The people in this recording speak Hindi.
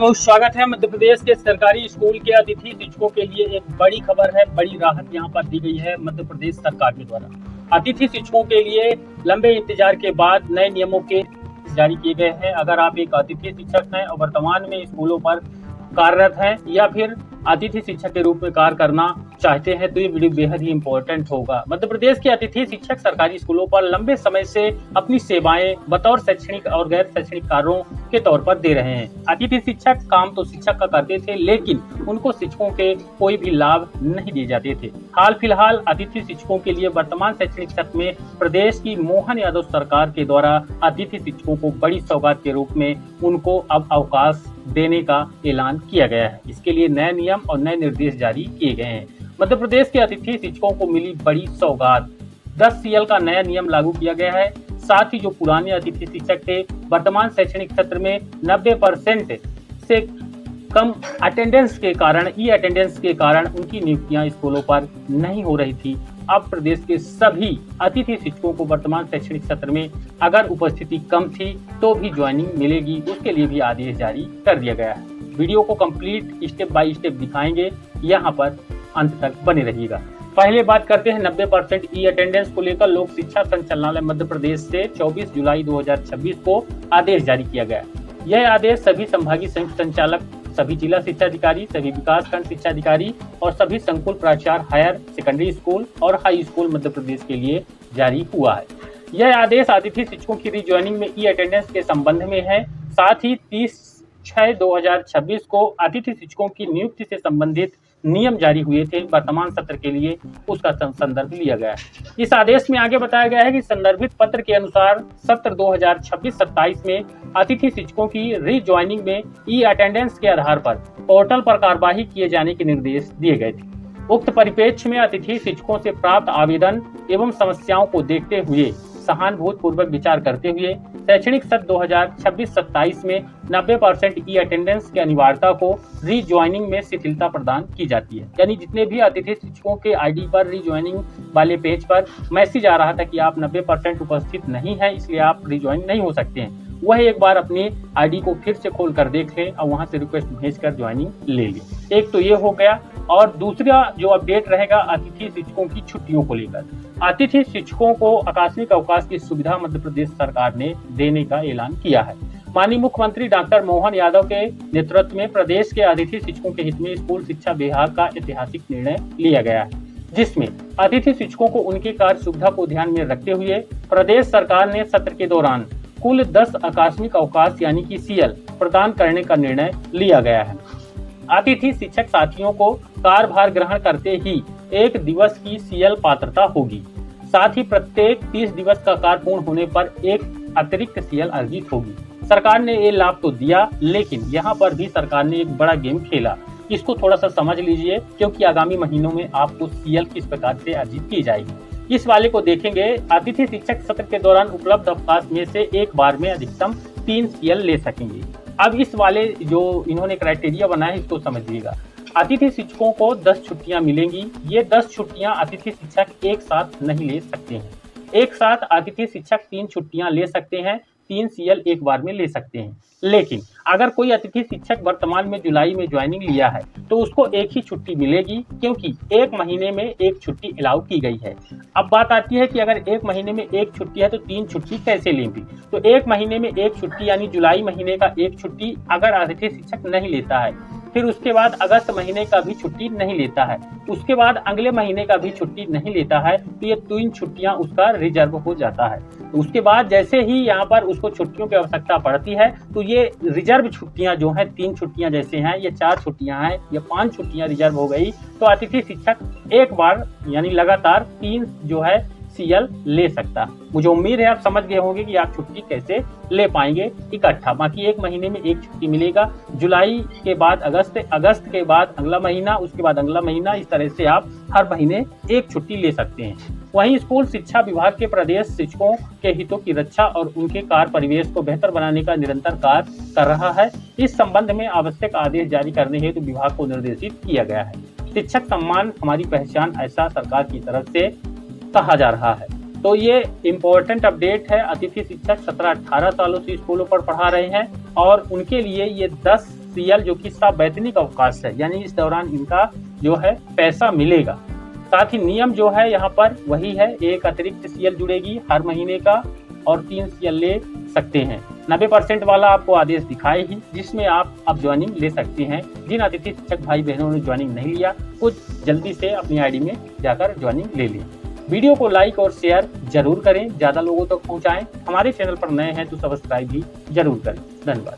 तो स्वागत है। मध्य प्रदेश के सरकारी स्कूल के अतिथि शिक्षकों के लिए एक बड़ी खबर है, बड़ी राहत यहाँ पर दी गई है मध्य प्रदेश सरकार के द्वारा। अतिथि शिक्षकों के लिए लंबे इंतजार के बाद नए नियमों के जारी किए गए हैं। अगर आप एक अतिथि शिक्षक हैं और वर्तमान में स्कूलों पर कार्यरत हैं या फिर अतिथि शिक्षक के रूप में कार्य करना चाहते हैं तो ये वीडियो बेहद ही इम्पोर्टेंट होगा। मध्य प्रदेश के अतिथि शिक्षक सरकारी स्कूलों पर लंबे समय से अपनी सेवाएं बतौर शैक्षणिक और गैर शैक्षणिक कार्यों के तौर पर दे रहे हैं। अतिथि शिक्षक काम तो शिक्षक का करते थे, लेकिन उनको शिक्षकों के कोई भी लाभ नहीं दिए जाते थे। हाल फिलहाल अतिथि शिक्षकों के लिए वर्तमान शैक्षणिक सत्र में प्रदेश की मोहन यादव सरकार के द्वारा अतिथि शिक्षकों को बड़ी सौगात के रूप में उनको अब अवकाश देने का ऐलान किया गया है। इसके लिए नए नियम और नए निर्देश जारी किए गए हैं। मध्य प्रदेश के अतिथि शिक्षकों को मिली बड़ी सौगात। 10 CL का नया नियम लागू किया गया है। साथ ही जो पुराने अतिथि शिक्षक थे, वर्तमान शैक्षणिक सत्र में 90% से कम अटेंडेंस के कारण, ई अटेंडेंस के कारण उनकी नियुक्तियां स्कूलों पर नहीं हो रही थी। अब प्रदेश के सभी अतिथि शिक्षकों को वर्तमान शैक्षणिक सत्र में अगर उपस्थिति कम थी तो भी ज्वाइनिंग मिलेगी, उसके लिए भी आदेश जारी कर दिया गया है। वीडियो को कंप्लीट स्टेप बाय स्टेप दिखाएंगे, यहाँ पर अंत तक बने रहिएगा। पहले बात करते हैं 90% ई अटेंडेंस को लेकर। लोक शिक्षा संचालनालय मध्य प्रदेश से 24 जुलाई 2026 को आदेश जारी किया गया। यह आदेश सभी संभागीय संयुक्त संचालक, सभी जिला शिक्षा अधिकारी, सभी विकास खंड शिक्षा अधिकारी और सभी संकुल प्राचार्य हायर सेकेंडरी स्कूल और हाई स्कूल मध्य प्रदेश के लिए जारी हुआ है। यह आदेश अतिथि शिक्षकों की रिज्वाइनिंग में ई अटेंडेंस के संबंध में है। साथ ही 30/6/2026 को अतिथि शिक्षकों की नियुक्ति से संबंधित नियम जारी हुए थे, वर्तमान सत्र के लिए उसका संदर्भ लिया गया है। इस आदेश में आगे बताया गया है कि संदर्भित पत्र के अनुसार सत्र 2026-27 में अतिथि शिक्षकों की रीज्वाइनिंग में ई अटेंडेंस के आधार पर पोर्टल पर कार्यवाही किए जाने के निर्देश दिए गए थे। उक्त परिप्रेक्ष्य में अतिथि शिक्षकों से प्राप्त आवेदन एवं समस्याओं को देखते हुए सहानुभूतिपूर्वक विचार करते हुए शैक्षणिक सत्र 2026-27 में 90% ई अटेंडेंस की अनिवार्यता को रीज्वाइनिंग में शिथिलता प्रदान की जाती है। यानी जितने भी अतिथि शिक्षकों के आईडी पर रीज्वाइनिंग वाले पेज पर मैसेज आ रहा था कि आप 90% उपस्थित नहीं है, इसलिए आप रीज्वाइन नहीं हो सकते हैं, वह एक बार अपनी आईडी को फिर से खोल कर देख लें और वहां से रिक्वेस्ट भेजकर ज्वाइनिंग ले लें। एक तो ये हो गया। और दूसरा जो अपडेट रहेगा अतिथि शिक्षकों की छुट्टियों को लेकर। अतिथि शिक्षकों को आकस्मिक अवकाश की सुविधा मध्य प्रदेश सरकार ने देने का ऐलान किया है। माननीय मुख्यमंत्री डॉक्टर मोहन यादव के नेतृत्व में प्रदेश के अतिथि शिक्षकों के हित में स्कूल शिक्षा विभाग का ऐतिहासिक निर्णय लिया गया है, जिसमें अतिथि शिक्षकों को उनके कार्य सुविधा को ध्यान में रखते हुए प्रदेश सरकार ने सत्र के दौरान कुल 10 आकस्मिक अवकाश यानी कि CL प्रदान करने का निर्णय लिया गया है। अतिथि शिक्षक साथियों को कार्यभार ग्रहण करते ही 1 दिवस की CL पात्रता होगी। साथ ही प्रत्येक 30 दिवस का कार्य पूर्ण होने पर एक अतिरिक्त CL अर्जित होगी। सरकार ने ये लाभ तो दिया, लेकिन यहाँ पर भी सरकार ने एक बड़ा गेम खेला। इसको थोड़ा सा समझ लीजिए, क्योंकि आगामी महीनों में आपको CL किस प्रकार से अर्जित की जाएगी, इस वाले को देखेंगे। अतिथि शिक्षक सत्र के दौरान उपलब्ध अवकाश में से एक बार में अधिकतम 3 CL ले सकेंगे। अब इस वाले जो इन्होंने क्राइटेरिया बनाया है इसको समझिएगा। अतिथि शिक्षकों को 10 छुट्टियां मिलेंगी। ये 10 छुट्टियां अतिथि शिक्षक एक साथ नहीं ले सकते हैं। एक साथ अतिथि शिक्षक 3 छुट्टियां ले सकते हैं, 3 CL एक बार में ले सकते हैं। लेकिन अगर कोई अतिथि शिक्षक वर्तमान में जुलाई में ज्वाइनिंग लिया है तो उसको एक ही छुट्टी मिलेगी, क्योंकि 1 महीने में 1 छुट्टी अलाउ की गई है। अब बात आती है कि अगर 1 महीने में 1 छुट्टी है तो 3 छुट्टी कैसे लेंगे। तो 1 महीने में 1 छुट्टी यानी जुलाई महीने का 1 छुट्टी अगर अतिथि शिक्षक नहीं लेता है, फिर उसके बाद अगस्त महीने का भी छुट्टी नहीं लेता है, उसके बाद अगले महीने का भी छुट्टी नहीं लेता है, तो ये 3 छुट्टियां उसका रिजर्व हो जाता है। तो उसके बाद जैसे ही यहाँ पर उसको छुट्टियों की आवश्यकता पड़ती है तो ये रिजर्व छुट्टियां जो हैं, 3 छुट्टियां जैसे हैं, ये 4 छुट्टियां हैं, ये 5 छुट्टियां रिजर्व हो गई, तो अतिथि शिक्षक एक बार यानी लगातार 3 जो है CL ले सकता। मुझे उम्मीद है आप समझ गए होंगे कि आप छुट्टी कैसे ले पाएंगे इकट्ठा। बाकी 1 महीने में 1 छुट्टी मिलेगा। जुलाई के बाद अगस्त, अगस्त के बाद अगला महीना, उसके बाद अगला महीना, इस तरह से आप हर महीने 1 छुट्टी ले सकते हैं। वहीं स्कूल शिक्षा विभाग के प्रदेश शिक्षकों के हितों की रक्षा और उनके कार्य परिवेश को बेहतर बनाने का निरंतर कार्य कर रहा है। इस संबंध में आवश्यक आदेश जारी करने हेतु विभाग को निर्देशित किया गया है। शिक्षक सम्मान हमारी पहचान, ऐसा सरकार की तरफ से कहा जा रहा है। तो ये इम्पोर्टेंट अपडेट है। अतिथि शिक्षक 17-18 सालों से स्कूलों पर पढ़ा रहे हैं और उनके लिए ये 10 CL जो कि सवैतनिक अवकाश है, यानी इस दौरान इनका जो है पैसा मिलेगा। साथ ही नियम जो है यहाँ पर वही है, एक अतिरिक्त CL जुड़ेगी हर महीने का और 3 CL ले सकते हैं। 90% वाला आपको आदेश दिखाए ही, जिसमें आप अब ज्वाइनिंग ले सकते हैं। जिन अतिथि शिक्षक भाई बहनों ने ज्वाइनिंग नहीं लिया, कुछ जल्दी से अपनी ID में जाकर ज्वाइनिंग ले लें। वीडियो को लाइक और शेयर जरूर करें, ज़्यादा लोगों तक पहुँचाएं। हमारे चैनल पर नए हैं तो सब्सक्राइब भी जरूर करें। धन्यवाद।